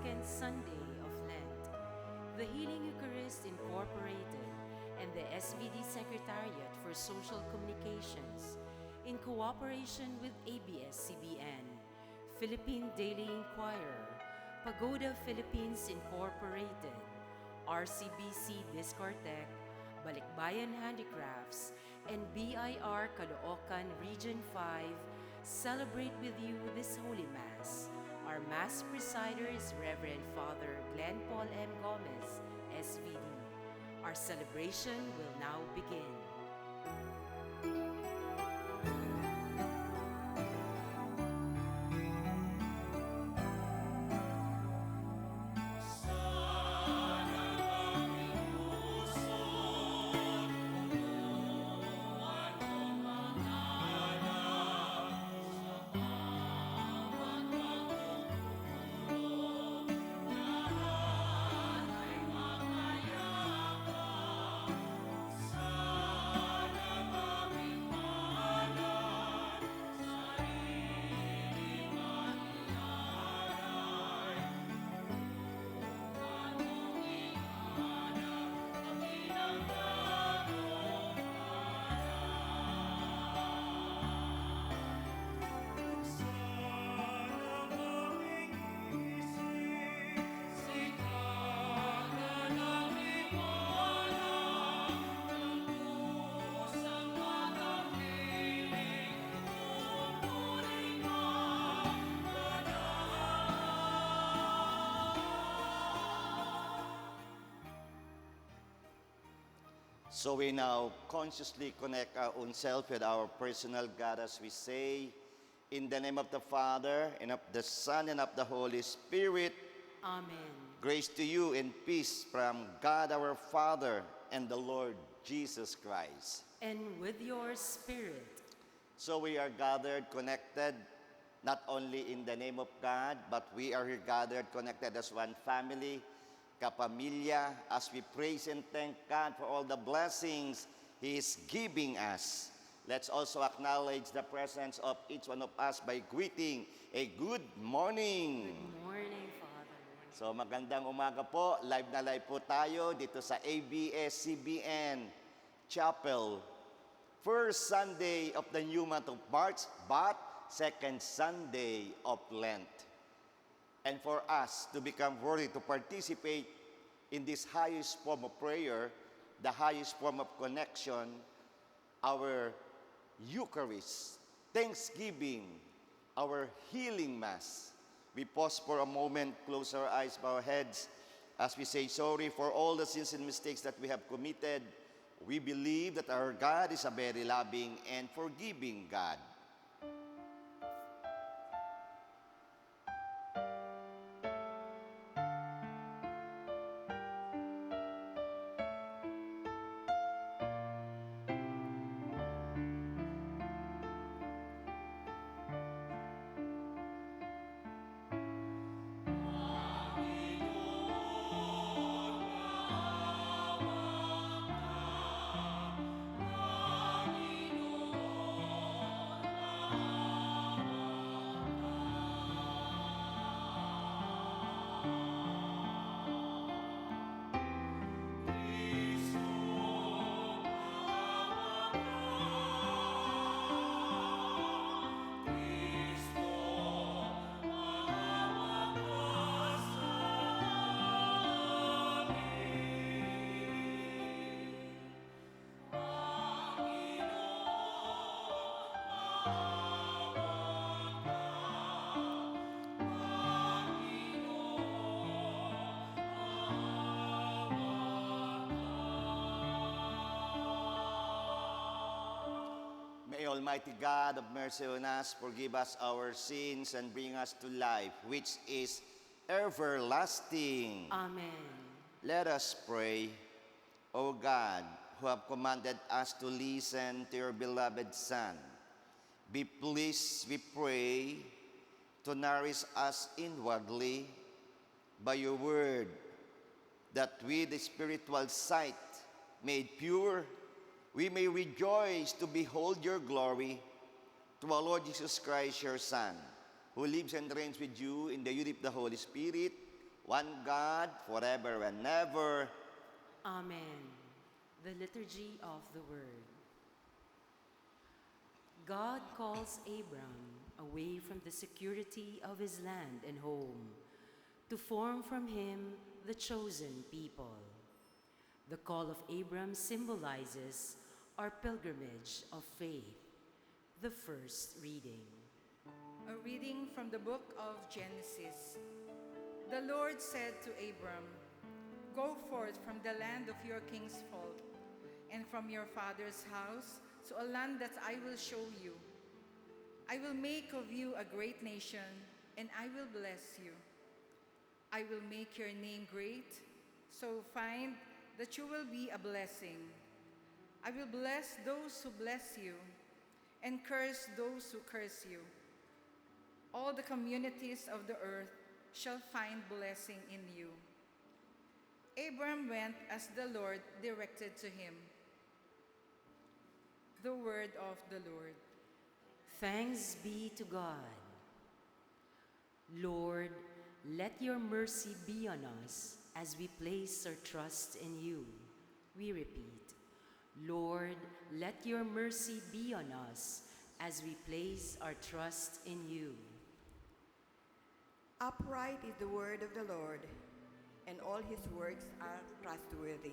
second Sunday of Lent, the Healing Eucharist Incorporated and the SVD Secretariat for Social Communications, in cooperation with ABS-CBN, Philippine Daily Inquirer, Pagoda Philippines Incorporated, RCBC Discotech, Balikbayan Handicrafts, and BIR Caloocan Region 5 celebrate with you this Holy Mass. Our Mass presider is Reverend Father Glenn Paul M. Gomez, SVD. Our celebration will now begin. So we now consciously connect our own self with our personal God as we say, in the name of the Father, and of the Son, and of the Holy Spirit. Amen. Grace to you and peace from God our Father and the Lord Jesus Christ. And with your spirit. So we are gathered, connected, not only in the name of God, but we are here gathered, connected as one family, kapamilya, as we praise and thank God for all the blessings He is giving us. Let's also acknowledge the presence of each one of us by greeting a good morning. Good morning, Father. So magandang umaga po. Live na live po tayo dito sa ABS-CBN Chapel. First Sunday of the new month of March, but second Sunday of Lent. And for us to become worthy to participate in this highest form of prayer, the highest form of connection, our Eucharist, Thanksgiving, our healing Mass. We pause for a moment, close our eyes, bow our heads, as we say sorry for all the sins and mistakes that we have committed. We believe that our God is a very loving and forgiving God. May Almighty God of mercy on us forgive us our sins and bring us to life, which is everlasting. Amen. Let us pray. O God, who have commanded us to listen to your beloved Son, be pleased, we pray, to nourish us inwardly by your word, that with the spiritual sight made pure, we may rejoice to behold your glory, through our Lord Jesus Christ, your Son, who lives and reigns with you in the unity of the Holy Spirit, one God, forever and ever. Amen. The Liturgy of the Word. God calls Abram away from the security of his land and home to form from him the chosen people. The call of Abram symbolizes our pilgrimage of faith. The first reading. A reading from the book of Genesis. The Lord said to Abram, "Go forth from the land of your kinsfolk and from your father's house to a land that I will show you. I will make of you a great nation, and I will bless you. I will make your name great, so find that you will be a blessing. I will bless those who bless you, and curse those who curse you. All the communities of the earth shall find blessing in you." Abram went as the Lord directed to him. The word of the Lord. Thanks be to God. Lord, let your mercy be on us as we place our trust in you. We repeat, Lord, let your mercy be on us as we place our trust in you. Upright is the word of the Lord, and all his works are trustworthy.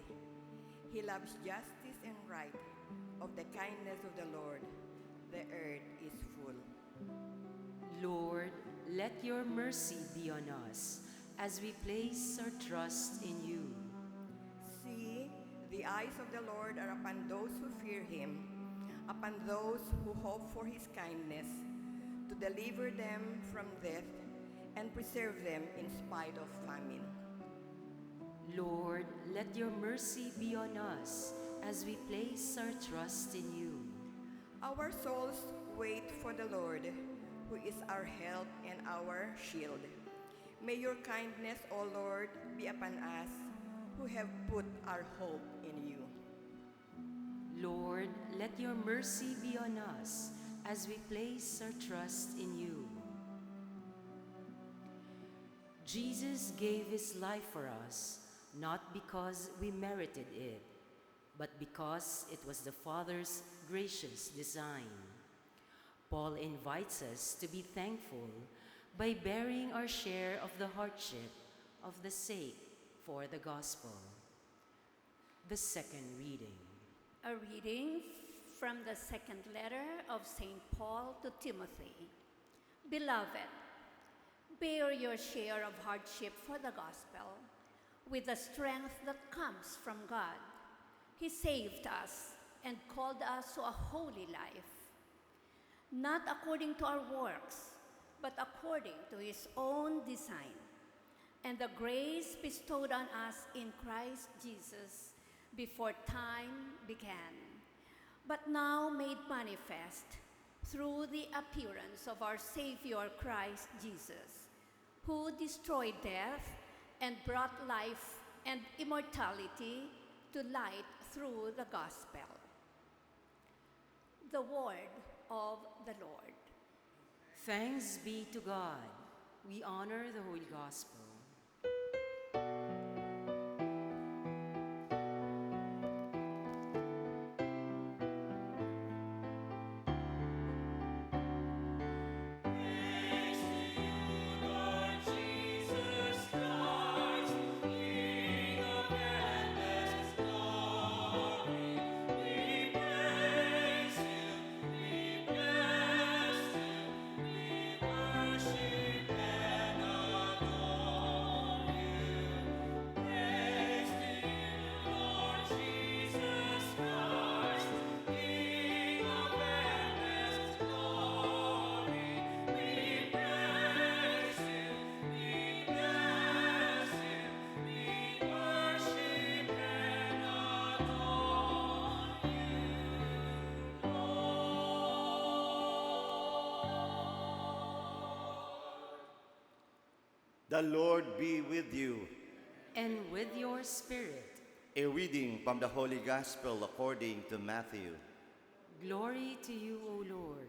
He loves justice and right. Of the kindness of the Lord, the earth is full. Lord, let your mercy be on us as we place our trust in you. See, the eyes of the Lord are upon those who fear him, upon those who hope for his kindness, to deliver them from death and preserve them in spite of famine. Lord, let your mercy be on us as we place our trust in you. Our souls wait for the Lord, who is our help and our shield. May your kindness, O Lord, be upon us, who have put our hope in you. Lord, let your mercy be on us as we place our trust in you. Jesus gave his life for us, not because we merited it, but because it was the Father's gracious design. Paul invites us to be thankful by bearing our share of the hardship of the sake for the gospel. The second reading. A reading from the second letter of St. Paul to Timothy. Beloved, bear your share of hardship for the gospel with the strength that comes from God. He saved us and called us to a holy life, not according to our works, but according to his own design and the grace bestowed on us in Christ Jesus before time began, but now made manifest through the appearance of our Savior Christ Jesus, who destroyed death and brought life and immortality to light through the gospel. The word of the Lord. Thanks be to God. We honor the Holy Gospel. The Lord be with you. And with your spirit. A reading from the Holy Gospel according to Matthew. Glory to you, O Lord.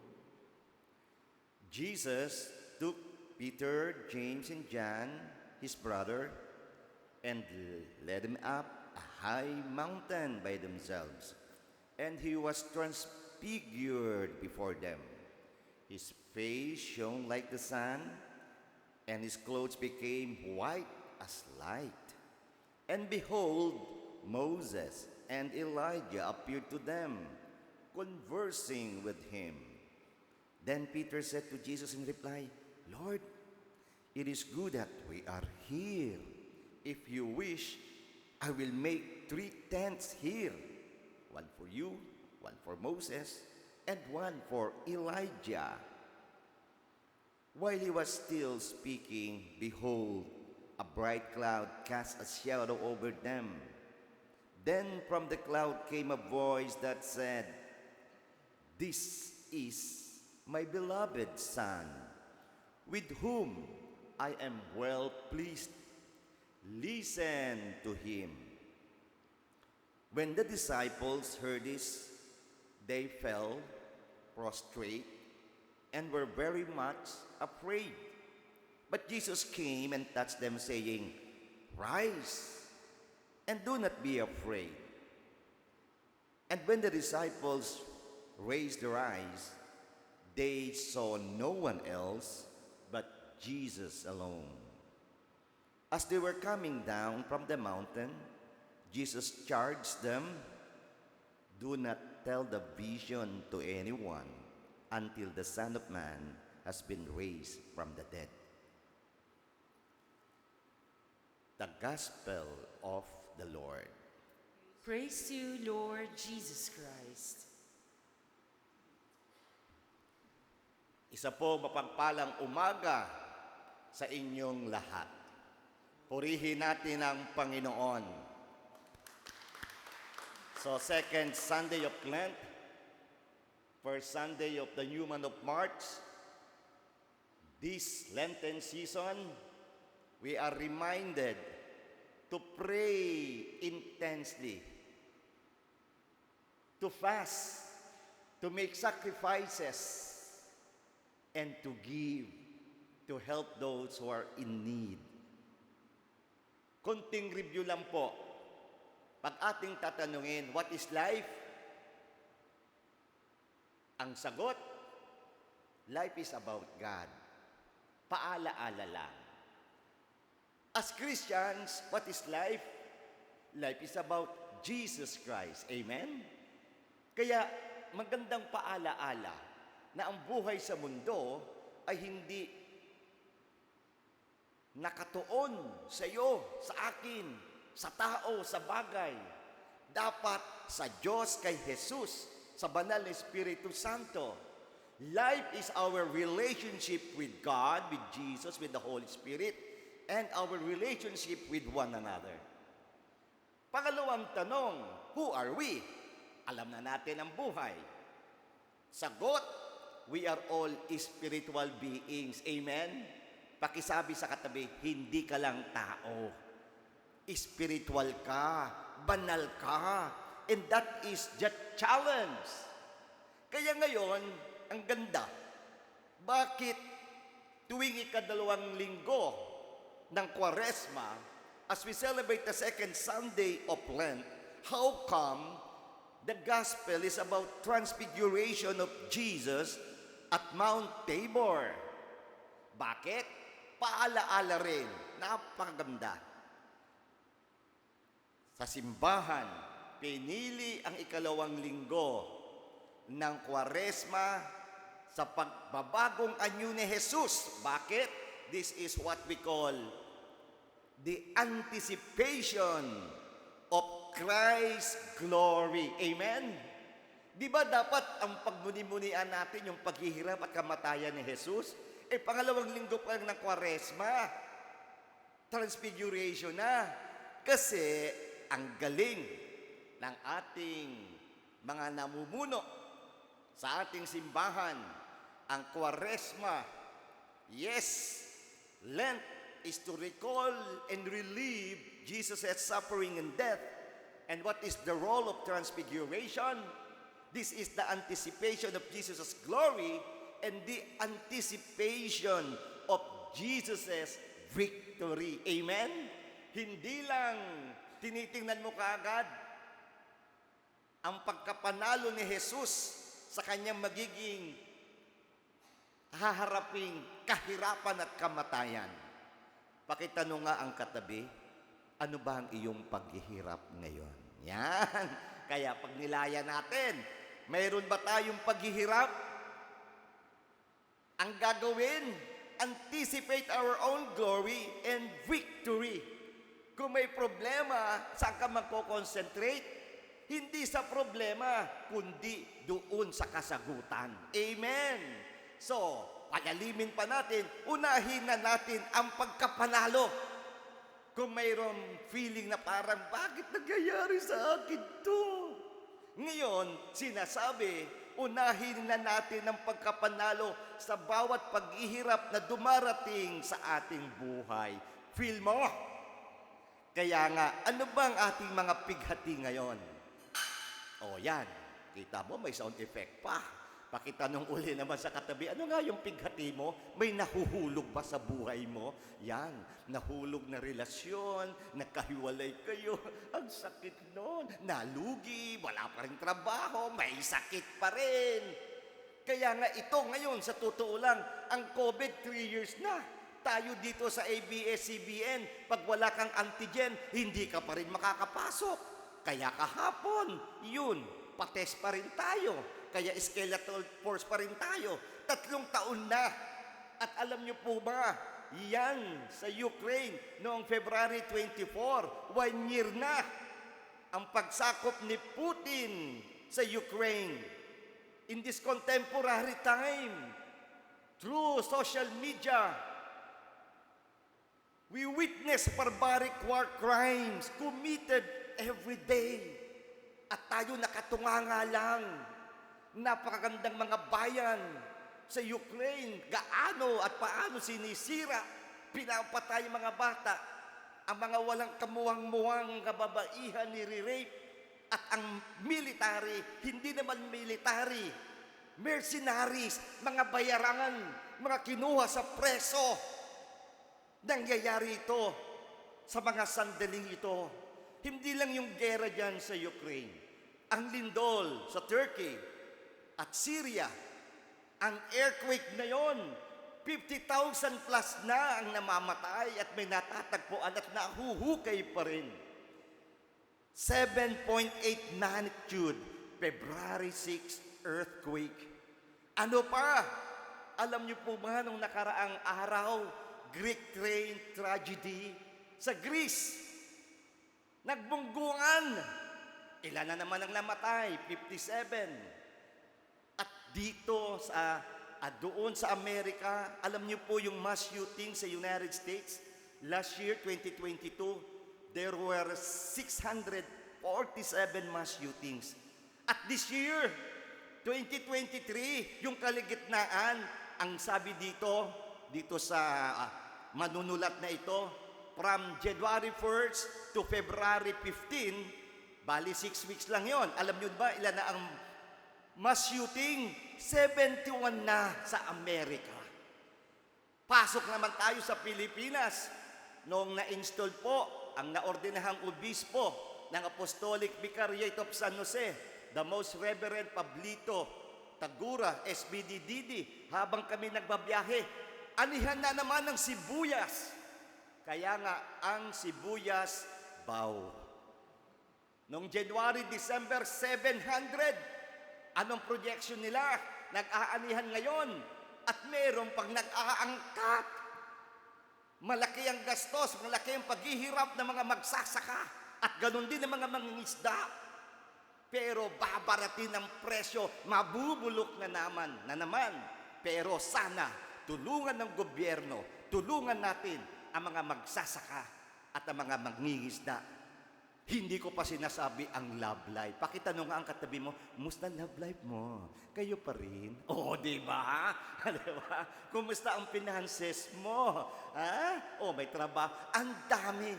Jesus took Peter, James, and John, his brother, and led them up a high mountain by themselves. And he was transfigured before them. His face shone like the sun, and his clothes became white as light. And behold, Moses and Elijah appeared to them, conversing with him. Then Peter said to Jesus in reply, Lord, it is good that we are here. If you wish, I will make 3 tents here, one for you, one for Moses, and one for Elijah. While he was still speaking, behold, a bright cloud cast a shadow over them. Then from the cloud came a voice that said, This is my beloved Son, with whom I am well pleased. Listen to him. When the disciples heard this, they fell prostrate and were very much afraid. But Jesus came and touched them, saying, Rise, and do not be afraid. And when the disciples raised their eyes, they saw no one else but Jesus alone. As they were coming down from the mountain, Jesus charged them, Do not tell the vision to anyone until the Son of Man has been raised from the dead. The Gospel of the Lord. Praise to you, Lord Jesus Christ. Isa po mapagpalang umaga sa inyong lahat. Purihin natin ang Panginoon. So, second Sunday of Lent, first Sunday of the new month of March, this Lenten season, we are reminded to pray intensely, to fast, to make sacrifices, and to give, to help those who are in need. Konting review lang po. Pag ating tatanungin, what is life? Ang sagot, life is about God. Paala-ala lang. As Christians, what is life? Life is about Jesus Christ. Amen? Kaya magandang paala-ala na ang buhay sa mundo ay hindi nakatuon sa iyo, sa akin, sa tao, sa bagay. Dapat sa Diyos, kay Jesus, sa banal na Espiritu Santo. Life is our relationship with God, with Jesus, with the Holy Spirit, and our relationship with one another. Pangalawang tanong, who are we? Alam na natin ang buhay. Sagot, we are all spiritual beings. Amen? Pakisabi sa katabi, hindi ka lang tao. Spiritual ka, banal ka, and that is the challenge. Kaya ngayon, ang ganda. Bakit tuwing ikadalawang linggo ng Kwaresma, as we celebrate the second Sunday of Lent, how come the gospel is about transfiguration of Jesus at Mount Tabor? Bakit? Paala-ala rin. Napakaganda. Sa simbahan, pinili ang ikalawang linggo ng Kwaresma sa pagbabagong anyo ni Jesus. Bakit? This is what we call the anticipation of Christ's glory. Amen? Di ba dapat ang pagmuni-munian natin yung paghihirap at kamatayan ni Jesus? Pangalawang linggo pa lang ng Kwaresma, transfiguration na. Kasi ang galing ng ating mga namumuno sa ating simbahan, ang Kwaresma, yes, Lent is to recall and relieve Jesus' suffering and death. And what is the role of transfiguration? This is the anticipation of Jesus' glory and the anticipation of Jesus' victory. Amen? Hindi lang tinitingnan mo kaagad ang pagkapanalo ni Jesus sa kanyang magiging haharaping kahirapan at kamatayan. Pakitanong nga ang katabi, ano ba ang iyong paghihirap ngayon? Yan. Kaya pag nilaya natin, mayroon ba tayong paghihirap? Ang gagawin, anticipate our own glory and victory. Kung may problema, saan ka magko-concentrate? Hindi sa problema, kundi doon sa kasagutan. Amen. So, pagalimin pa natin, unahin na natin ang pagkapanalo. Kung mayroong feeling na parang, bakit nangyayari sa akin to? Ngayon, sinasabi, unahin na natin ang pagkapanalo sa bawat paghihirap na dumarating sa ating buhay. Feel mo? Kaya nga, ano ba ang ating mga pighati ngayon? O yan, kita mo, may sound effect pa. Pakitanong uli naman sa katabi, ano nga yung pighati mo? May nahuhulog ba sa buhay mo? Yan, nahulog na relasyon, nagkahiwalay kayo, ang sakit nun, nalugi, wala pa rin trabaho, may sakit pa rin. Kaya nga ito ngayon, sa totoo lang, ang COVID 3 years na. Tayo dito sa ABS-CBN, pag wala kang antigen, hindi ka pa rin makakapasok. Kaya kahapon, yun, pates pa rin tayo. Kaya skeletal force pa rin tayo. 3 taon na. At alam niyo po ba, yan sa Ukraine noong February 24, 1 year na ang pagsakop ni Putin sa Ukraine. In this contemporary time, through social media, we witness barbaric war crimes committed every day. At tayo nakatunganga lang. Napakagandang mga bayan sa Ukraine, gaano at paano sinisira, pinapatay mga bata, ang mga walang kamuwang-muwang kababaihan nire-rape, at ang military, hindi naman military, mercenaries, mga bayarangan, mga kinuha sa preso. Nangyayari ito sa mga sandaling ito. Hindi lang yung gera dyan sa Ukraine, ang lindol sa Turkey, at Syria, ang earthquake na yon, 50,000 plus na ang namamatay at may natatagpuan at nahuhukay pa rin. 7.8 magnitude, February 6 earthquake. Ano pa? Alam niyo po ba nung nakaraang araw, Greek train tragedy sa Greece? Nagbunggungan. Ilan na naman ang namatay? 57. At dito doon sa Amerika, alam niyo po yung mass shooting sa United States, last year, 2022, there were 647 mass shootings. At this year, 2023, yung kaligitnaan, ang sabi dito sa manunulat na ito, from January 1st to February 15, bali 6 weeks lang yon. Alam niyo ba ilan na ang mass shooting? 71 na sa Amerika. Pasok naman tayo sa Pilipinas. Noong na-install po ang naordinahang obispo ng Apostolic Vicariate of San Jose, the Most Reverend Pablito Tagura, SBDDD, habang kami nagbabiyahe, anihan na naman ng sibuyas. Kaya nga, ang sibuyas, baw. Noong January, December, 700. Anong projection nila? Nag-aanihan ngayon. At meron pang nag-aangkat. Malaki ang gastos, malaki ang paghihirap ng mga magsasaka. At ganun din ang mga mangingisda. Pero babaratin ang presyo, mabubulok na naman. Pero sana, tulungan ng gobyerno, tulungan natin ang mga magsasaka at ang mga mangingisda. Hindi ko pa sinasabi ang love life. Pakitanong nga ang katabi mo, musta love life mo? Kayo pa rin? Oo, di ba? Diba? Kumusta ang finances mo? Ha? O, may trabaho. Ang dami.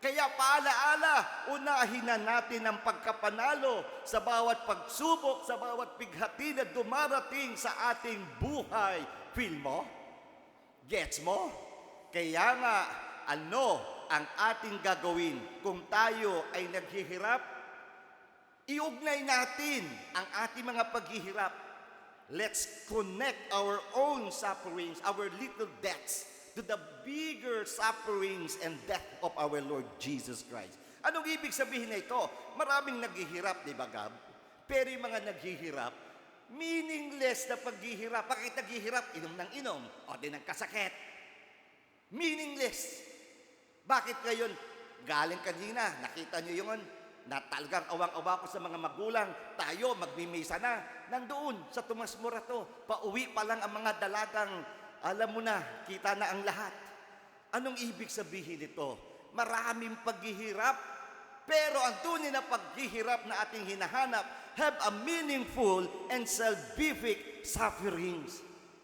Kaya paalaala, unahin na natin ang pagkapanalo sa bawat pagsubok, sa bawat pighati na dumarating sa ating buhay. Feel mo? Gets mo? Kaya nga, ano ang ating gagawin kung tayo ay naghihirap? Iugnay natin ang ating mga paghihirap. Let's connect our own sufferings, our little deaths, to the bigger sufferings and death of our Lord Jesus Christ. Anong ibig sabihin na ito? Maraming naghihirap, di ba, Gab? Pero yung mga naghihirap, meaningless na paghihirap. Bakit naghihirap? Inom ng inom. O di nagkasakit. Meaningless. Bakit ngayon? Galing kanina, nakita nyo yun, na talagang awang-awa ko sa mga magulang, tayo magmimisa na, nandoon sa Tomas Morato, pauwi pa lang ang mga dalagang, alam mo na, kita na ang lahat. Anong ibig sabihin nito? Maraming paghihirap, pero ang tunay na paghihirap na ating hinahanap have a meaningful and salvific sufferings.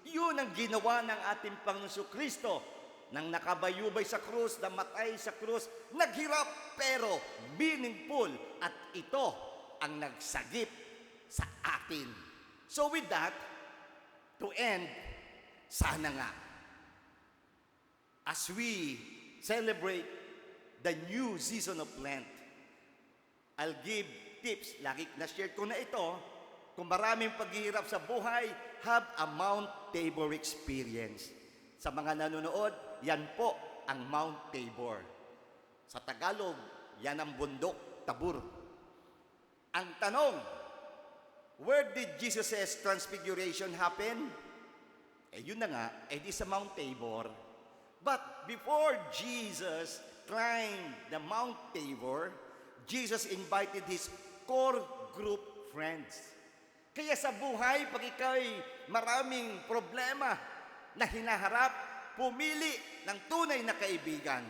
Yun ang ginawa ng ating Panginoon Kristo nang nakabayubay sa krus, namatay sa krus, naghirap pero meaningful, at ito ang nagsagip sa atin. So with that, to end, sana nga, as we celebrate the new season of Lent, I'll give tips. Lagi na-share ko na ito. Kung maraming paghihirap sa buhay, have a Mount Tabor experience. Sa mga nanonood, yan po ang Mount Tabor. Sa Tagalog, yan ang bundok, Tabor. Ang tanong, where did Jesus' transfiguration happen? Yun na nga, di sa Mount Tabor. But before Jesus climbed the Mount Tabor, Jesus invited his core group friends. Kaya sa buhay, pag ikaw'y maraming problema na hinaharap, pumili ng tunay na kaibigan.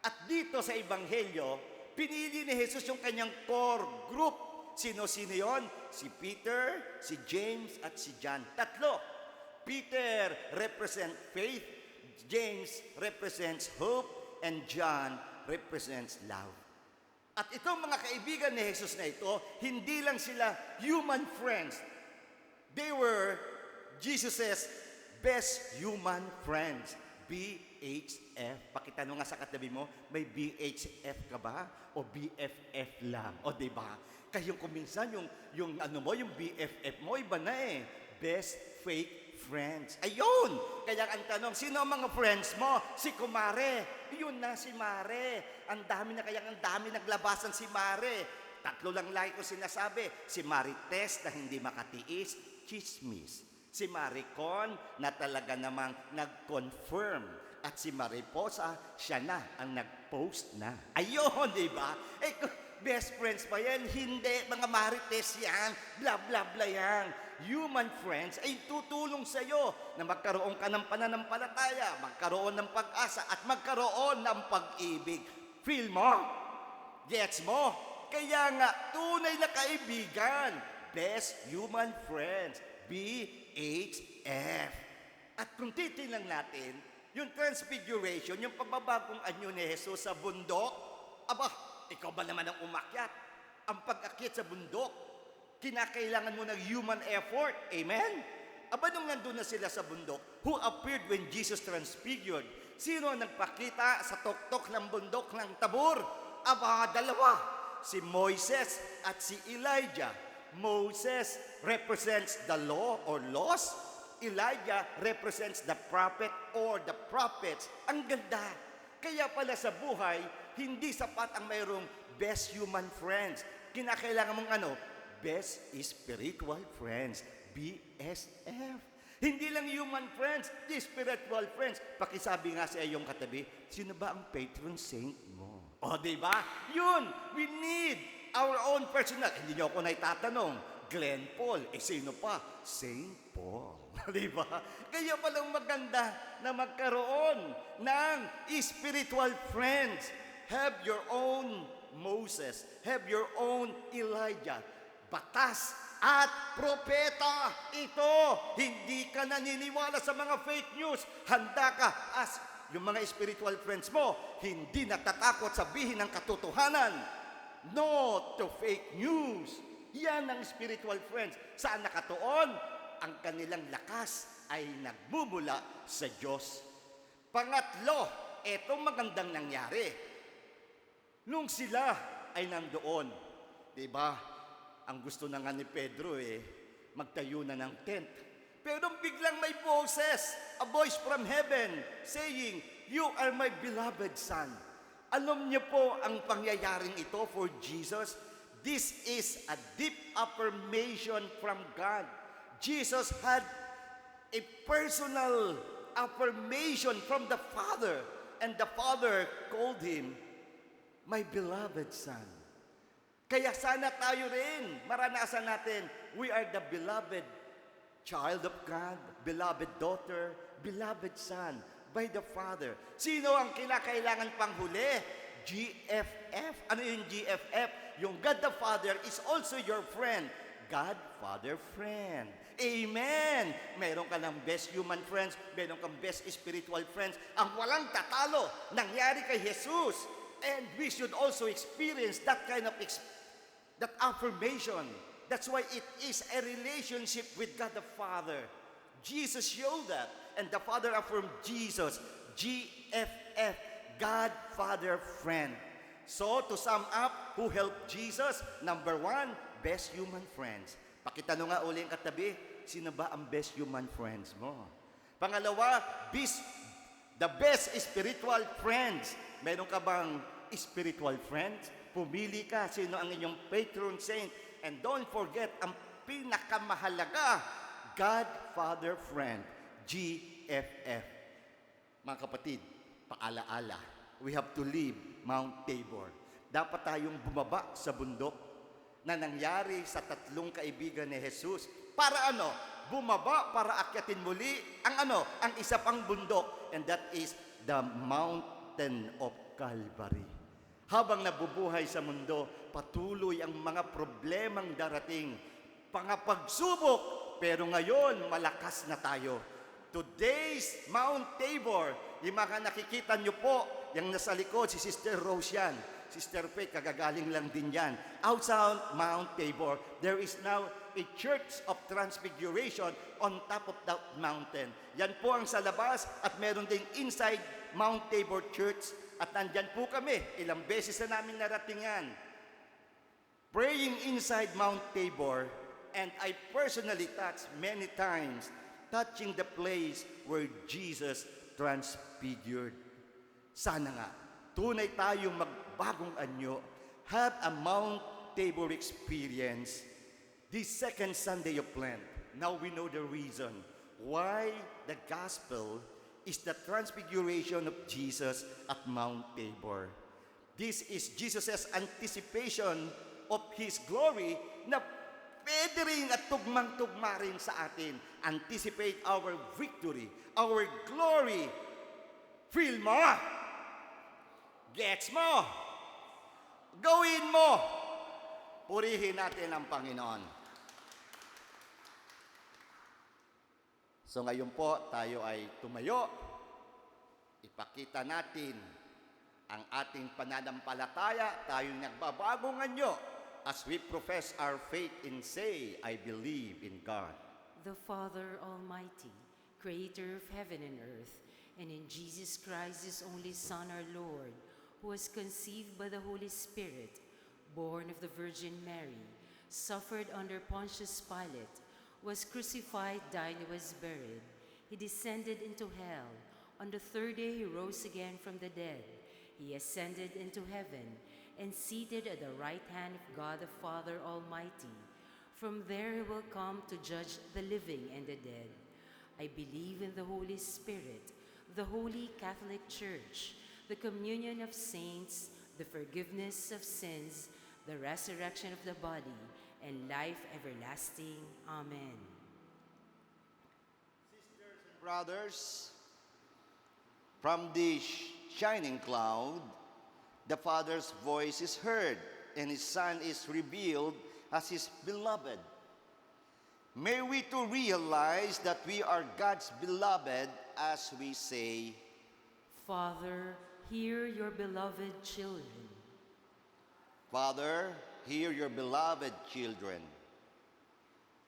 At dito sa Ebanghelyo, pinili ni Jesus yung kanyang core group. Sino-sino yun? Si Peter, si James, at si John. Tatlo. Peter represents faith, James represents hope, and John represents love. At itong mga kaibigan ni Jesus na ito, hindi lang sila human friends. They were Jesus' best human friends. BHF. Pakitanong nga sa katabi mo, may BHF ka ba? O BFF lang? O diba? Kayong kuminsan, yung BFF mo, iba na eh. Best fake friends. Ayun! Kaya ang tanong, sino ang mga friends mo? Si Kumare. Yun na, si Mare. Ang dami naglabasan si Mare. Tatlo lang lagi ko sinasabi. Si Marites na hindi makatiis, chismis. Si Maricon na talaga namang nag-confirm. At si Mariposa, siya na ang nag-post na. Ayun, di ba? Best friends pa yan? Hindi, mga Marites yan. Bla bla bla yan. Human friends ay tutulong sa iyo na magkaroon ka ng pananampalataya, magkaroon ng pag-asa, at magkaroon ng pag-ibig. Feel mo? Gets mo? Kaya nga, tunay na kaibigan. Best human friends. BHF. At kung titingnan natin, yung transfiguration, yung pagbabagong anyo ni Jesus sa bundok, aba, ikaw ba naman ang umakyat? Ang pag-akyat sa bundok, kinakailangan mo ng human effort. Amen? Aba, nung nandun na sila sa bundok, who appeared when Jesus transfigured? Sino ang nagpakita sa tuktok ng bundok ng Tabor? Aba, dalawa. Si Moises at si Elijah. Moses represents the law or laws. Elijah represents the prophet or the prophets. Ang ganda. Kaya pala sa buhay, hindi sapat ang mayroong best human friends. Kinakailangan mong best spiritual friends. BSF. Hindi lang human friends, the spiritual friends. Pakisabi nga sa iyong katabi, sino ba ang patron saint mo? O, diba? Yun, we need our own personal. Hindi niyo ako naitatanong, Glenn Paul. Sino pa? Saint Paul. Diba? Kaya palang maganda na magkaroon ng spiritual friends. Have your own Moses. Have your own Elijah. Batas at propeta. Ito, hindi ka naniniwala sa mga fake news. Handa ka as yung mga spiritual friends mo, hindi natatakot sabihin ng katotohanan. No to fake news. Yan ang spiritual friends. Saan nakatuon? Ang kanilang lakas ay nagmumula sa Diyos. Pangatlo, etong magandang nangyari. Nung sila ay nandoon, di ba? Ang gusto na nga ni Pedro magtayo na ng tent. Pero biglang may voices, a voice from heaven saying, "You are my beloved son." Alam niyo po ang pangyayaring ito for Jesus? This is a deep affirmation from God. Jesus had a personal affirmation from the Father, and the Father called him, "My beloved son." Kaya sana tayo rin, maranasan natin, we are the beloved child of God, beloved daughter, beloved son by the Father. Sino ang kinakailangan panghuli? GFF. Ano yung GFF? Yung God the Father is also your friend. God, Father, friend. Amen! Meron ka ng best human friends, meron kang best spiritual friends. Ang walang tatalo, nangyari kay Jesus. And we should also experience that kind of that affirmation. That's why it is a relationship with God the Father. Jesus showed that. And the Father affirmed Jesus. GFF, God, Father, friend. So, to sum up, who helped Jesus? Number one, best human friends. Pakitanong nga uli ang katabi, sino ba ang best human friends mo? Pangalawa, the best spiritual friends. Meron ka bang spiritual friends? Pumili ka, sino ang inyong patron saint. And don't forget, ang pinakamahalaga, God, Father, Friend, GFF. Mga kapatid, paalaala, we have to leave Mount Tabor. Dapat tayong bumaba sa bundok na nangyari sa tatlong kaibigan ni Jesus. Para ano? Bumaba para akyatin muli ang isa pang bundok, and that is the mountain of Calvary. Habang nabubuhay sa mundo, patuloy ang mga problemang darating. Pangapagsubok, pero ngayon malakas na tayo. Today's Mount Tabor, yung mga nakikita nyo po, yung nasa likod, si Sister Rose yan. Sister Faith, kagagaling lang din yan. Outside Mount Tabor, there is now a Church of Transfiguration on top of that mountain. Yan po ang sa labas at meron ding inside Mount Tabor Church. At nandyan po kami, ilang beses na namin naratingan. Praying inside Mount Tabor, and I personally touched many times, touching the place where Jesus transfigured. Sana nga, tunay tayong magbagong anyo, have a Mount Tabor experience this second Sunday of Lent. Now we know the reason why the gospel is the transfiguration of Jesus at Mount Tabor. This is Jesus' anticipation of His glory na pwede rin at tugmang-tugma rin sa atin. Anticipate our victory, our glory. Feel mo? Gets mo? Gawin mo? Purihin natin ang Panginoon. So ngayon po, tayo ay tumayo. Ipakita natin ang ating pananampalataya. Tayong nagbabagong anyo as we profess our faith and say, I believe in God, the Father Almighty, creator of heaven and earth, and in Jesus Christ, His only Son, our Lord, who was conceived by the Holy Spirit, born of the Virgin Mary, suffered under Pontius Pilate, was crucified, died, and was buried. He descended into hell. On the third day He rose again from the dead. He ascended into heaven and seated at the right hand of God the Father Almighty. From there He will come to judge the living and the dead. I believe in the Holy Spirit, the Holy Catholic Church, the communion of saints, the forgiveness of sins, the resurrection of the body, and life everlasting. Amen. Sisters and brothers, from the shining cloud, the Father's voice is heard, and His Son is revealed as His beloved. May we too realize that we are God's beloved as we say, Father, hear your beloved children. Father, hear your beloved children.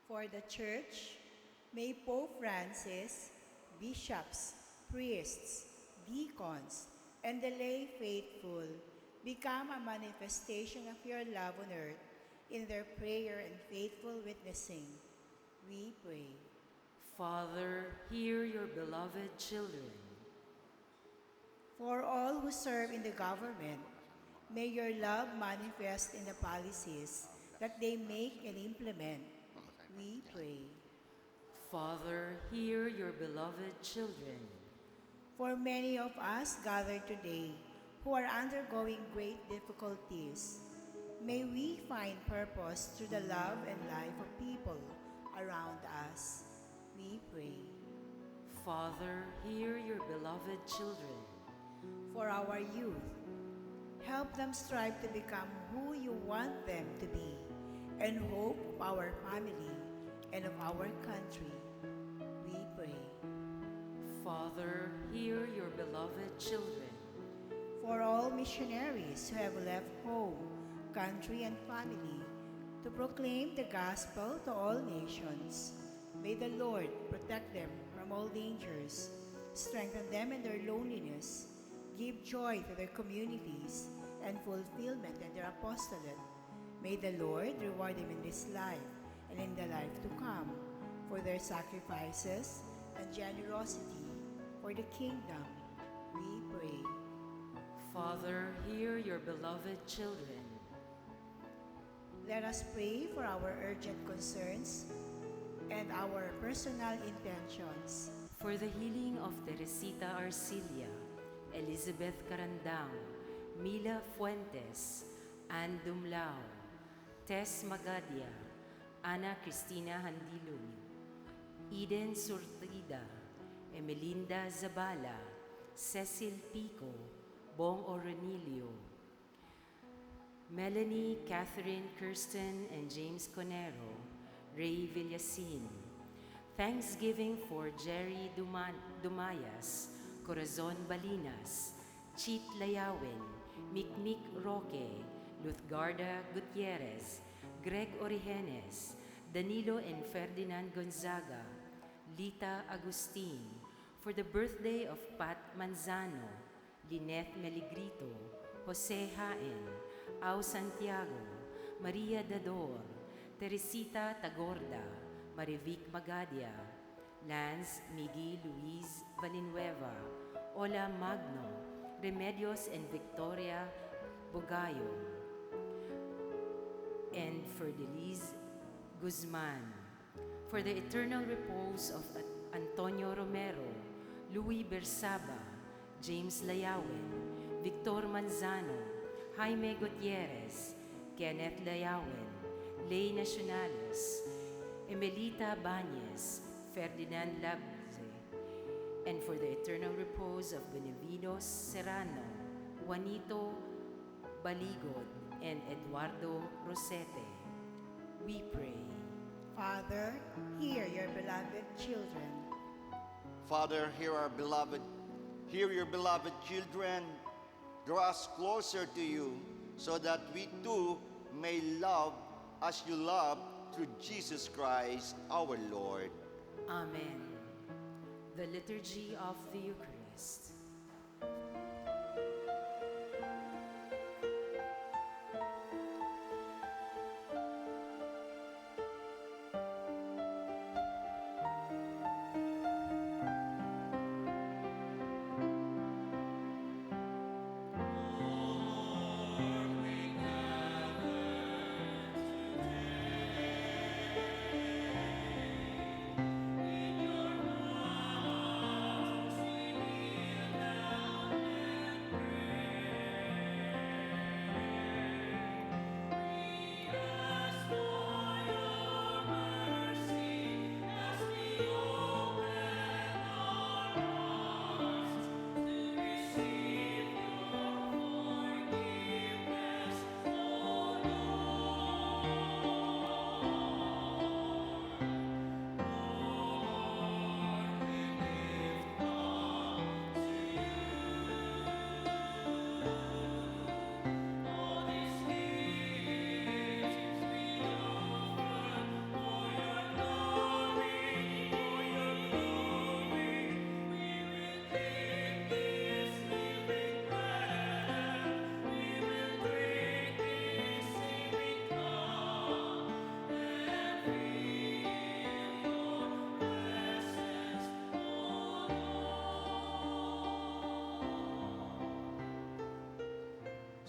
For the Church, may Pope Francis, bishops, priests, deacons, and the lay faithful become a manifestation of your love on earth in their prayer and faithful witnessing. We pray. Father, hear your beloved children. For all who serve in the government, may your love manifest in the policies that they make and implement. We pray. Father, hear your beloved children. For many of us gathered today who are undergoing great difficulties, may we find purpose through the love and life of people around us. We pray. Father, hear your beloved children. For our youth, help them strive to become who you want them to be, and hope of our family and of our country. We pray. Father, hear your beloved children. For all missionaries who have left home, country, and family to proclaim the gospel to all nations, may the Lord protect them from all dangers, strengthen them in their loneliness, give joy to their communities, and fulfillment in their apostolate. May the Lord reward them in this life and in the life to come for their sacrifices and generosity for the kingdom. We pray. Father, hear your beloved children. Let us pray for our urgent concerns and our personal intentions. For the healing of Teresita Arcilia, Elizabeth Carandang, Mila Fuentes, Ann Dumlao, Tess Magadia, Ana Cristina Handilun, Eden Surtida, Emelinda Zabala, Cecil Pico, Bong Oronilio, Melanie, Catherine, Kirsten, and James Conero, Ray Villasin. Thanksgiving for Jerry Dumayas, Corazon Balinas, Chit Layawin, Mikmik Roque, Luzgarda Gutierrez, Greg Origenes, Danilo and Ferdinand Gonzaga, Lita Agustin, for the birthday of Pat Manzano, Lynette Meligrito, Jose Haen, Au Santiago, Maria Dador, Teresita Tagorda, Marivic Magadia, Lance Miggy Luis Valinnueva, Ola Magno, Remedios and Victoria Bogayo, and for Denise Guzman, for the eternal repose of Antonio Romero, Louis Bersaba, James Layawin, Victor Manzano, Jaime Gutierrez, Kenneth Layawin, Ley Nacionales, Emelita Bañez, Ferdinand Labze, and for the eternal repose of Benevinos Serrano, Juanito Baligod, and Eduardo Rosete. We pray. Father, hear your beloved children. Father, hear your beloved children. Draw us closer to you so that we too may love as you love through Jesus Christ our Lord. Amen. The Liturgy of the Eucharist.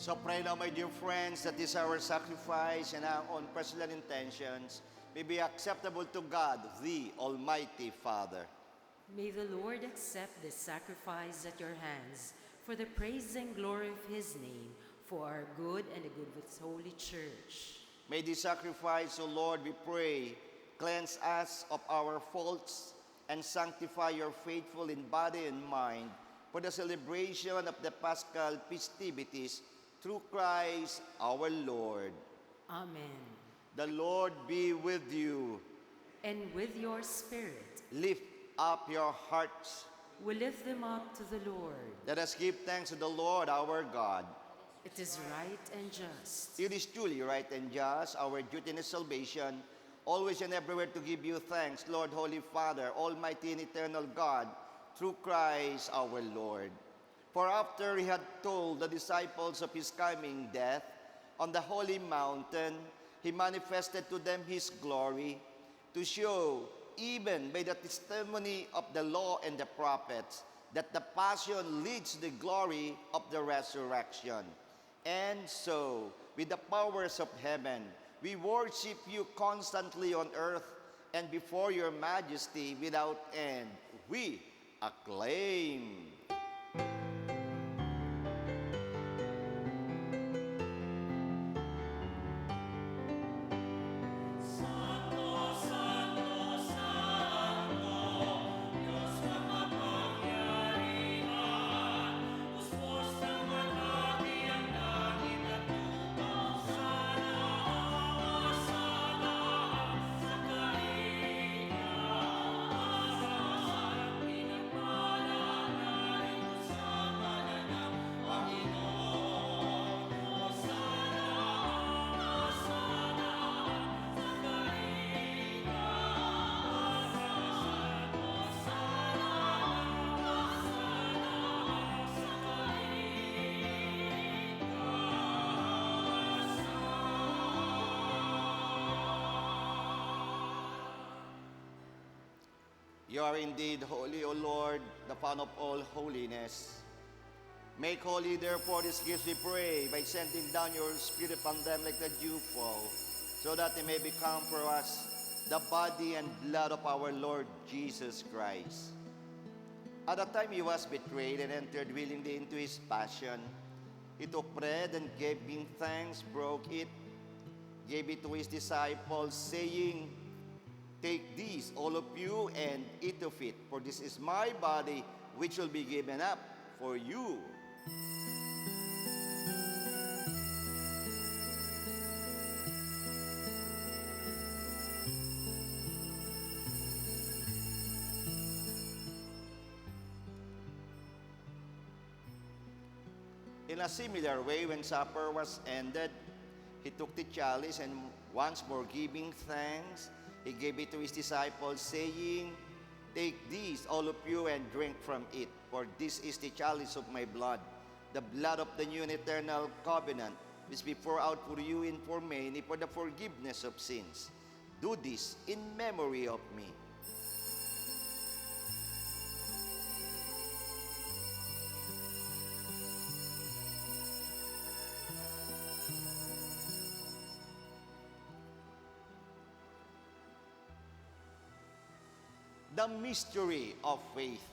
So pray now, my dear friends, that this our sacrifice and our own personal intentions may be acceptable to God, the Almighty Father. May the Lord accept this sacrifice at your hands for the praise and glory of his name, for our good and the good of his holy church. May this sacrifice, O Lord, we pray, cleanse us of our faults and sanctify your faithful in body and mind for the celebration of the Paschal festivities through Christ our Lord. Amen. The Lord be with you. And with your spirit, Lift up your hearts. we lift them up to the Lord. Let us give thanks to the Lord our God. It is right and just. It is truly right and just, our duty and salvation, always and everywhere to give you thanks, Lord, Holy Father, Almighty and eternal God, through Christ our Lord. For after he had told the disciples of his coming death on the holy mountain, he manifested to them his glory, to show, even by the testimony of the law and the prophets, that the passion leads to the glory of the resurrection. And so, with the powers of heaven, we worship you constantly on earth, and before your majesty without end, we acclaim. You are indeed holy, O Lord, the fount of all holiness. Make holy, therefore, these gifts, we pray, by sending down your Spirit upon them like the dewfall, so that they may become for us the body and blood of our Lord Jesus Christ. At the time he was betrayed and entered willingly into his passion, he took bread and giving thanks, broke it, gave it to his disciples, saying, "Take these, all of you, and eat of it, for this is my body, which will be given up for you." In a similar way, when supper was ended, he took the chalice, and once more giving thanks, he gave it to his disciples, saying, "Take these, all of you, and drink from it, for this is the chalice of my blood, the blood of the new and eternal covenant, which we pour out for you and for many for the forgiveness of sins. Do this in memory of me." The mystery of faith.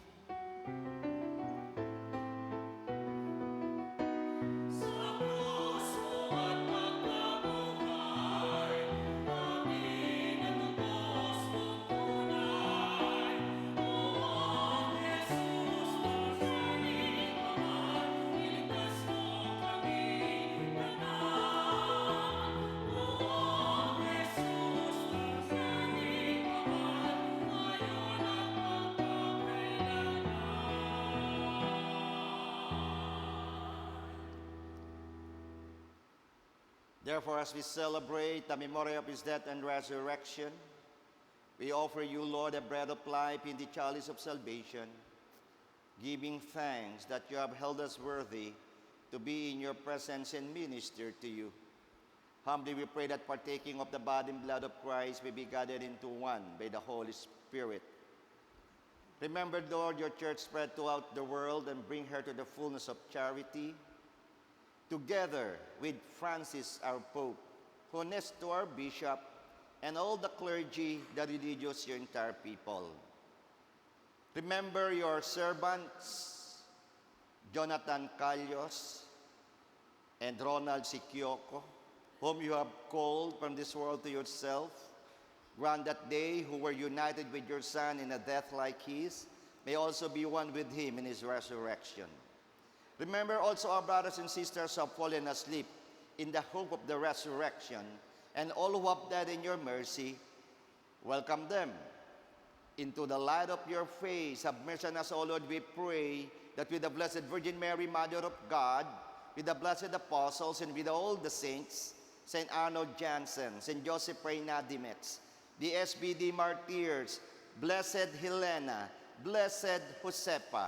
Therefore, as we celebrate the memory of his death and resurrection, we offer you, Lord, the bread of life in the chalice of salvation, giving thanks that you have held us worthy to be in your presence and minister to you. Humbly we pray that partaking of the body and blood of Christ may be gathered into one by the Holy Spirit. Remember, Lord, your church spread throughout the world and bring her to the fullness of charity. together with Francis, our Pope, Honesto, our Bishop, and all the clergy, the religious, your entire people. Remember your servants, Jonathan Callos and Ronald Sikyoko, whom you have called from this world to yourself. Grant that they who were united with your Son in a death like his may also be one with him in his resurrection. Remember also our brothers and sisters who have fallen asleep in the hope of the resurrection, and all who have died in your mercy. Welcome them into the light of your face. Have mercy on us, O Lord, we pray, that with the Blessed Virgin Mary, Mother of God, with the blessed apostles, and with all the saints, St. Arnold Janssen, St. Joseph Reina Dimetz, the SBD martyrs, Blessed Helena, Blessed Josepa,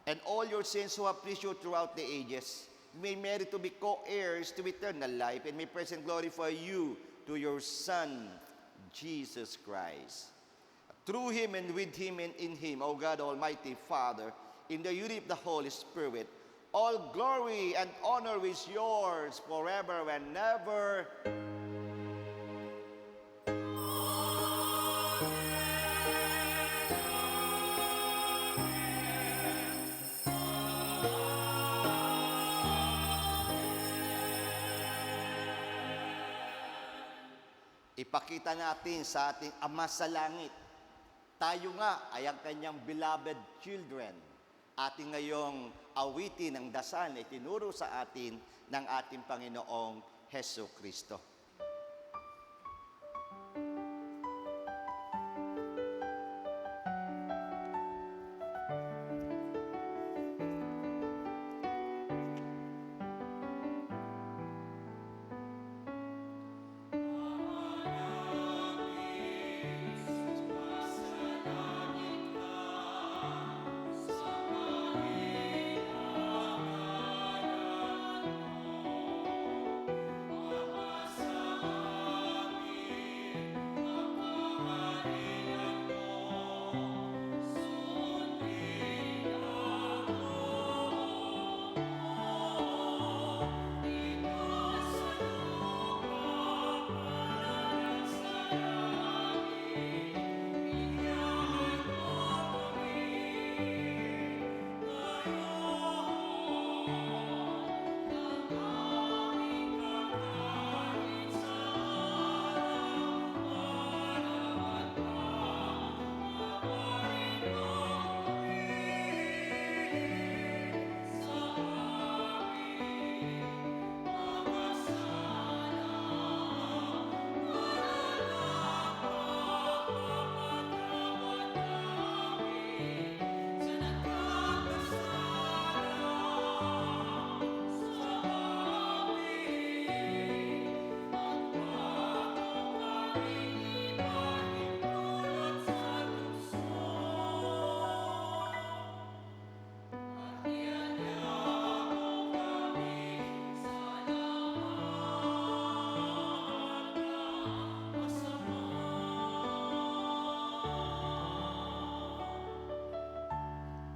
and all your saints who have pleased you throughout the ages, may merit to be co-heirs to eternal life, and may praise and glorify you to your Son, Jesus Christ. Through him and with him and in him, O God, Almighty Father, in the unity of the Holy Spirit, all glory and honor is yours forever and ever. Ipakita natin sa ating Ama sa Langit, tayo nga ay ang kanyang beloved children. Ating ngayong awitin ng dasal na itinuro sa atin ng ating Panginoong Hesus Kristo.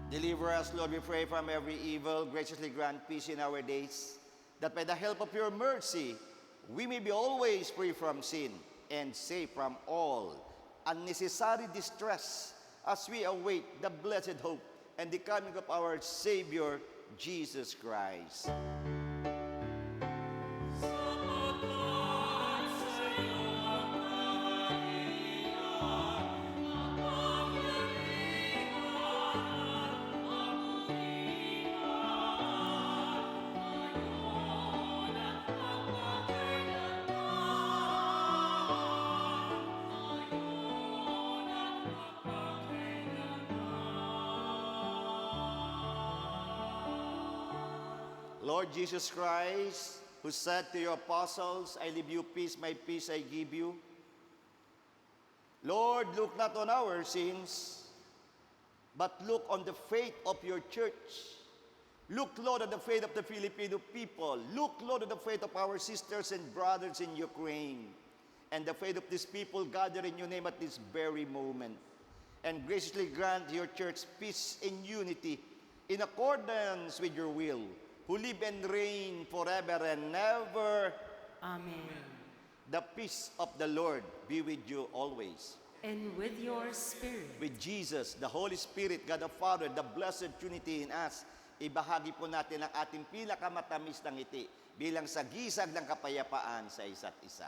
Deliver us, Lord, we pray, from every evil. Graciously grant peace in our days, that by the help of your mercy, we may be always free from sin and safe from all unnecessary distress, as we await the blessed hope and the coming of our Savior, Jesus Christ. Lord Jesus Christ, who said to your apostles, I leave you peace, my peace I give you. Lord, look not on our sins, but look on the faith of your church. Look, Lord, at the faith of the Filipino people. Look, Lord, at the faith of our sisters and brothers in Ukraine, and the faith of these people gathered in your name at this very moment. And graciously grant your church peace and unity in accordance with your will, who live and reign forever and never. Amen. The peace of the Lord be with you always. And with your spirit. With Jesus, the Holy Spirit, God the Father, the blessed Trinity in us, ibahagi po natin ang ating pinakamatamis na ngiti bilang sagisag ng kapayapaan sa isa't isa.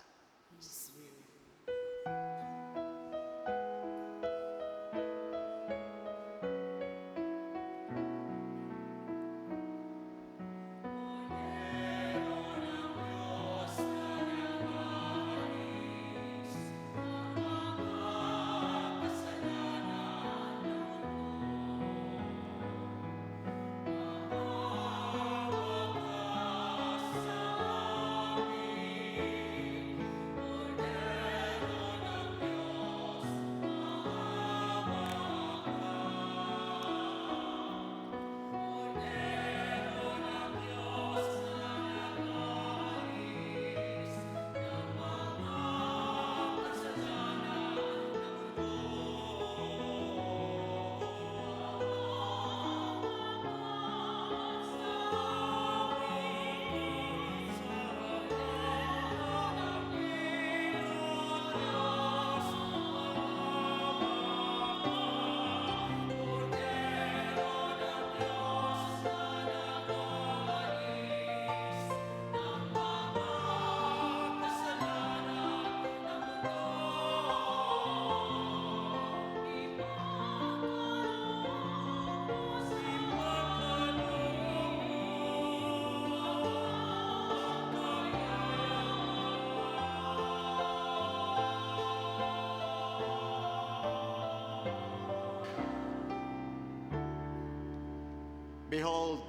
Behold,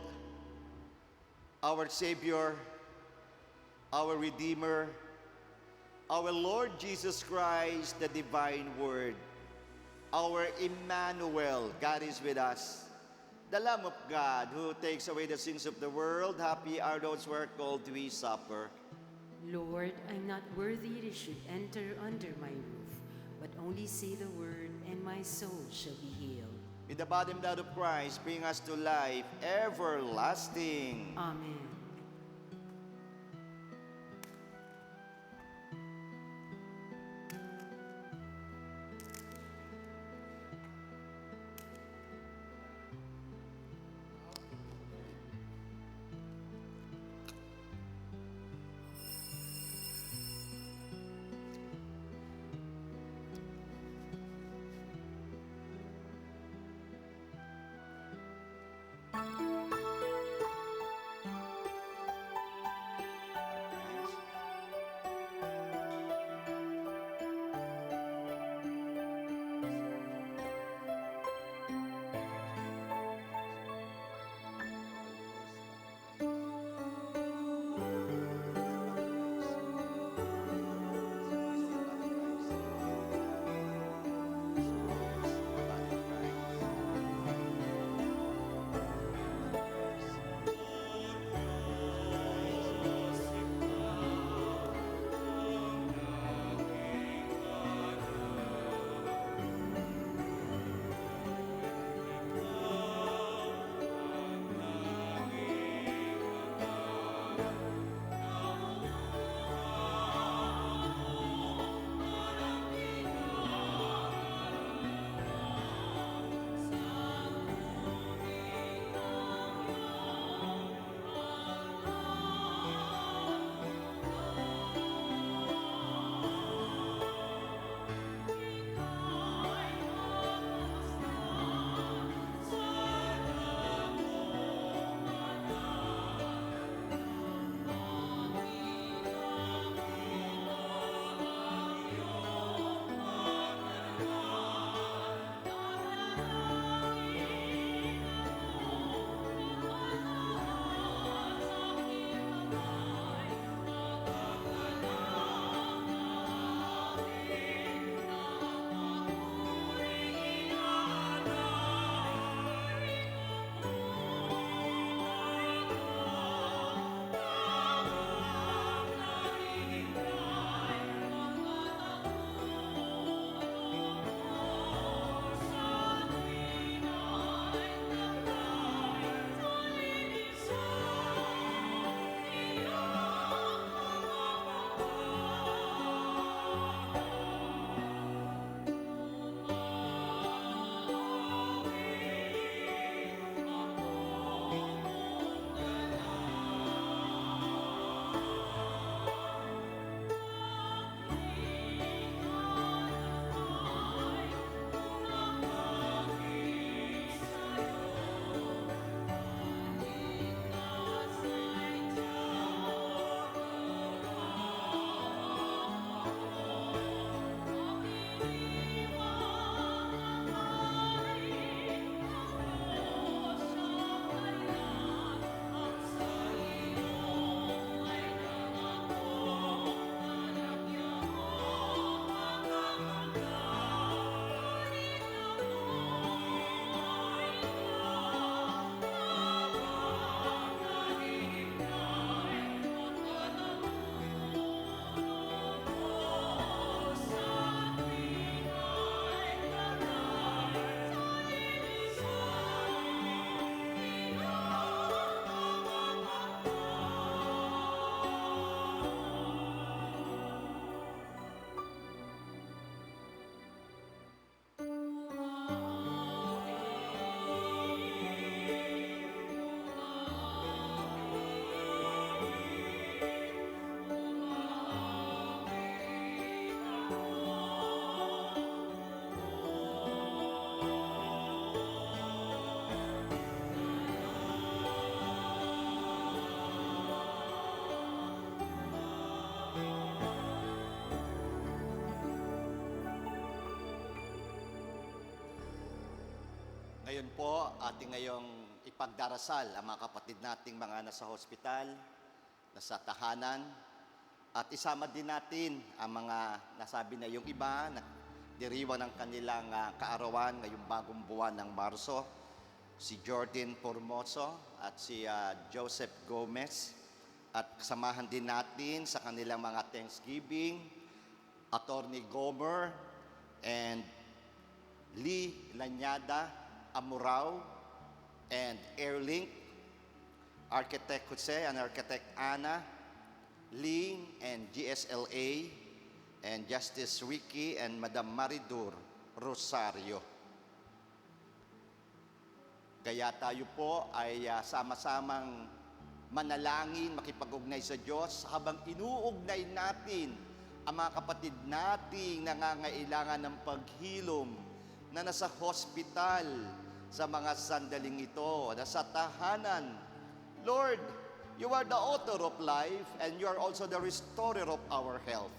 our Savior, our Redeemer, our Lord Jesus Christ, the divine Word, our Emmanuel, God is with us. The Lamb of God who takes away the sins of the world, happy are those who are called to his supper. Lord, I'm not worthy that you should enter under my roof, but only say the word, and my soul shall be healed. With the body and blood of Christ, bring us to life everlasting. Amen. Ngayon po, ating ngayong ipagdarasal ang mga kapatid nating mga nasa hospital, nasa tahanan, at isama din natin ang mga nasabi na yung iba na diriwang ng kanilang kaarawan ngayong bagong buwan ng Marso, si Jordan Formoso at si Joseph Gomez. At kasamahan din natin sa kanilang mga Thanksgiving, Attorney Gomer and Lee Lanyada Amurao and Airlink, Architect Jose and Architect Ana, Ling and GSLA, and Justice Ricky and Madam Maridur Rosario. Kaya tayo po ay sama-samang manalangin, makipag-ugnay sa Diyos habang inuugnay natin ang mga kapatid nating nangangailangan ng paghilom na nasa hospital sa mga sandaling ito, nasa tahanan. Lord, you are the author of life and you are also the restorer of our health.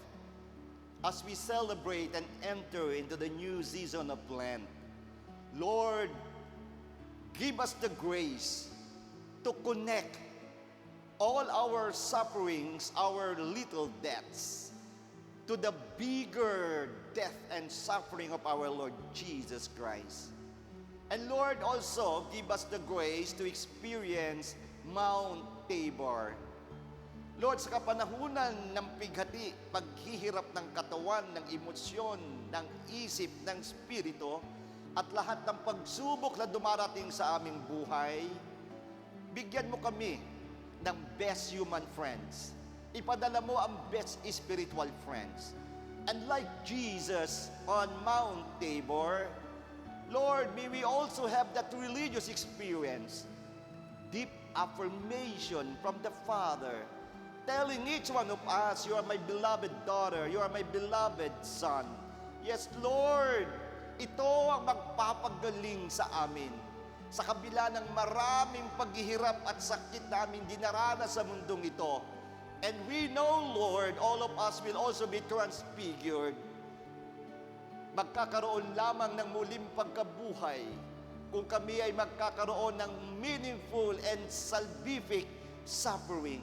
As we celebrate and enter into the new season of Lent, Lord, give us the grace to connect all our sufferings, our little deaths, to the bigger death and suffering of our Lord Jesus Christ. And Lord, also give us the grace to experience Mount Tabor. Lord, sa kapanahunan ng pighati, paghihirap ng katawan, ng emosyon, ng isip, ng spirito, at lahat ng pagsubok na dumarating sa aming buhay, bigyan mo kami ng best human friends. Ipadala mo ang best spiritual friends. And like Jesus on Mount Tabor, Lord, may we also have that religious experience, deep affirmation from the Father, telling each one of us, you are my beloved daughter, you are my beloved son. Yes, Lord, ito ang magpapagaling sa amin. Sa kabila ng maraming paghihirap at sakit na aming dinaranas sa mundong ito. And we know, Lord, all of us will also be transfigured. Magkakaroon lamang ng muling pagkabuhay kung kami ay magkakaroon ng meaningful and salvific suffering.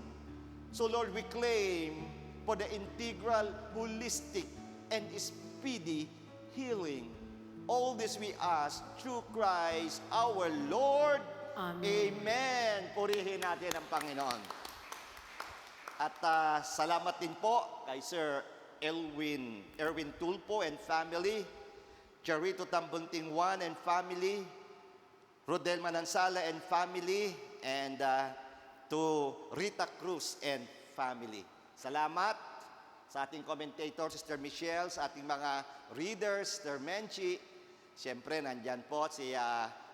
So Lord, we claim for the integral, holistic, and speedy healing. All this we ask through Christ our Lord. Amen. Amen. Purihin natin ang Panginoon. At salamat din po kay Sir Erwin Tulpo and family, Charito Tambunting Juan and family, Rodel Manansala and family, and to Rita Cruz and family. Salamat sa ating commentator, Sister Michelle, sa ating mga readers, Sister Menchi. Siyempre, nandyan po si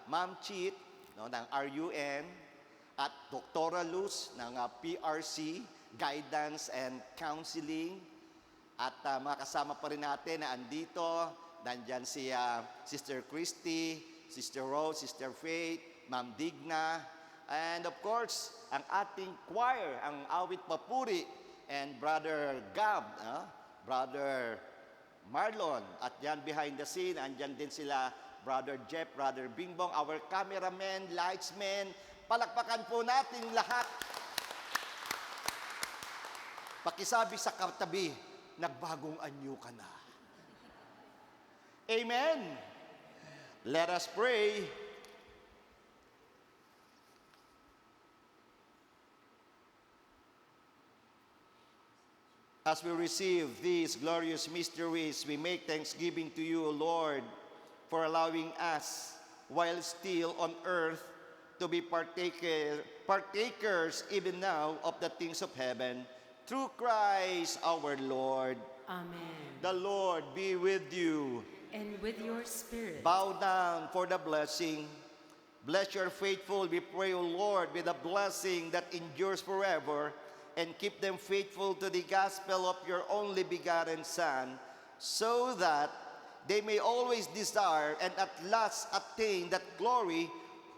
Ma'am Chit ng RUN at Dr. Luz ng PRC, Guidance and Counseling. At mga kasama pa rin natin na andito, nandyan si Sister Christy, Sister Rose, Sister Faith, Ma'am Digna, and of course, ang ating choir, ang Awit Papuri, and Brother Gab, Brother Marlon, at yan behind the scene, andyan din sila Brother Jeff, Brother Bingbong, our cameraman, lightsmen. Palakpakan po natin lahat. Pakisabi sa katabi, nagbagong anyo ka na. Amen. Let us pray. As we receive these glorious mysteries, we make thanksgiving to you, O Lord, for allowing us, while still on earth, to be partakers even now of the things of heaven, through Christ our Lord. Amen. The Lord be with you. And with your spirit. Bow down for the blessing. Bless your faithful, we pray, O Lord, with a blessing that endures forever, and keep them faithful to the gospel of your only begotten Son, so that they may always desire and at last attain that glory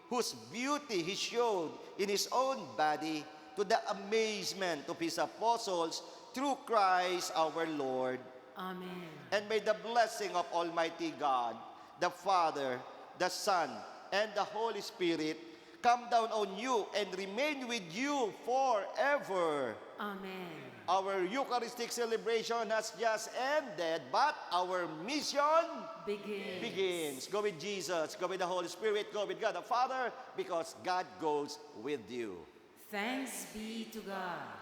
whose beauty he showed in his own body, to the amazement of his apostles, through Christ our Lord. Amen. And may the blessing of Almighty God, the Father, the Son, and the Holy Spirit come down on you and remain with you forever. Amen. Our Eucharistic celebration has just ended, but our mission begins. Go with Jesus, go with the Holy Spirit, go with God the Father, because God goes with you. Thanks be to God.